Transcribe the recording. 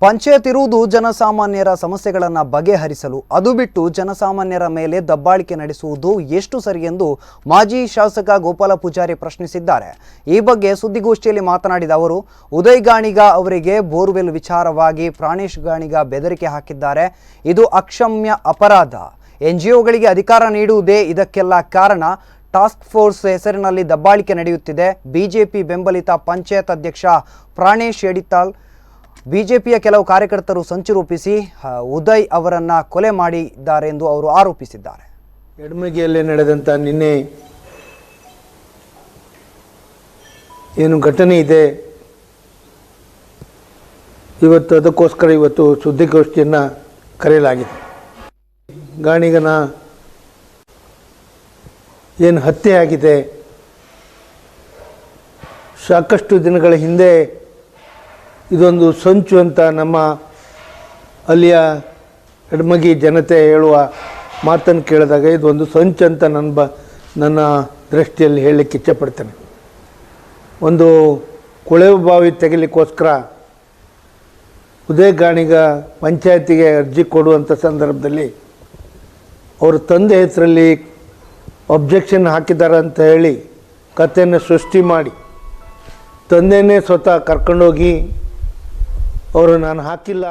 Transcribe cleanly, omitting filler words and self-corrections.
ಪಂಚಾಯತ್ ಇರುವುದು ಜನಸಾಮಾನ್ಯರ ಸಮಸ್ಯೆಗಳನ್ನು ಬಗೆಹರಿಸಲು, ಅದು ಬಿಟ್ಟು ಜನಸಾಮಾನ್ಯರ ಮೇಲೆ ದಬ್ಬಾಳಿಕೆ ನಡೆಸುವುದು ಎಷ್ಟು ಸರಿ ಎಂದು ಮಾಜಿ ಶಾಸಕ ಗೋಪಾಲ ಪೂಜಾರಿ ಪ್ರಶ್ನಿಸಿದ್ದಾರೆ. ಈ ಬಗ್ಗೆ ಸುದ್ದಿಗೋಷ್ಠಿಯಲ್ಲಿ ಮಾತನಾಡಿದ ಅವರು, ಉದಯ್ ಗಾಣಿಗ ಅವರಿಗೆ ಬೋರ್ವೆಲ್ ವಿಚಾರವಾಗಿ ಪ್ರಾಣೇಶ್ ಗಾಣಿಗ ಬೆದರಿಕೆ ಹಾಕಿದ್ದಾರೆ. ಇದು ಅಕ್ಷಮ್ಯ ಅಪರಾಧ. ಎನ್ಜಿಒಗಳಿಗೆ ಅಧಿಕಾರ ನೀಡುವುದೇ ಇದಕ್ಕೆಲ್ಲ ಕಾರಣ. ಟಾಸ್ಕ್ ಫೋರ್ಸ್ ಹೆಸರಿನಲ್ಲಿ ದಬ್ಬಾಳಿಕೆ ನಡೆಯುತ್ತಿದೆ. ಬಿಜೆಪಿ ಬೆಂಬಲಿತ ಪಂಚಾಯತ್ ಅಧ್ಯಕ್ಷ ಪ್ರಾಣೇಶ್ ಯಡಿತಾಳ್ ಬಿಜೆಪಿಯ ಕೆಲವು ಕಾರ್ಯಕರ್ತರು ಸಂಚು ರೂಪಿಸಿ ಉದಯ್ ಅವರನ್ನು ಕೊಲೆ ಮಾಡಿದ್ದಾರೆ ಎಂದು ಅವರು ಆರೋಪಿಸಿದ್ದಾರೆ. ಎಡಮಗಿಯಲ್ಲಿ ನಡೆದಂಥ ನಿನ್ನೆ ಏನು ಘಟನೆ ಇದೆ, ಅದಕ್ಕೋಸ್ಕರ ಇವತ್ತು ಸುದ್ದಿಗೋಷ್ಠಿಯನ್ನು ಕರೆಯಲಾಗಿದೆ. ಗಾಣಿಗನ ಏನು ಹತ್ಯೆ ಆಗಿದೆ, ಸಾಕಷ್ಟು ದಿನಗಳ ಹಿಂದೆ ಇದೊಂದು ಸಂಚು ಅಂತ ನಮ್ಮ ಅಲ್ಲಿಯ ಎಡಮಗಿ ಜನತೆ ಹೇಳುವ ಮಾತನ್ನು ಕೇಳಿದಾಗ ಇದೊಂದು ಸಂಚು ಅಂತ ನನ್ನ ದೃಷ್ಟಿಯಲ್ಲಿ ಹೇಳಲಿಕ್ಕೆ ಇಚ್ಛೆಪಡ್ತೇನೆ. ಒಂದು ಕೊಳೆವು ಬಾವಿ ತೆಗಿಲಿಕ್ಕೋಸ್ಕರ ಉದಯ್ ಗಾಣಿಗ ಪಂಚಾಯತಿಗೆ ಅರ್ಜಿ ಕೊಡುವಂಥ ಸಂದರ್ಭದಲ್ಲಿ ಅವರ ತಂದೆ ಹೆಸರಲ್ಲಿ ಅಬ್ಜೆಕ್ಷನ್ ಹಾಕಿದ್ದಾರೆ ಅಂತ ಹೇಳಿ ಕಥೆಯನ್ನು ಸೃಷ್ಟಿ ಮಾಡಿ ತಂದೆಯೇ ಸ್ವತಃ ಕರ್ಕೊಂಡೋಗಿ ಅವರು ನಾನು ಹಾಕಿಲ್ಲ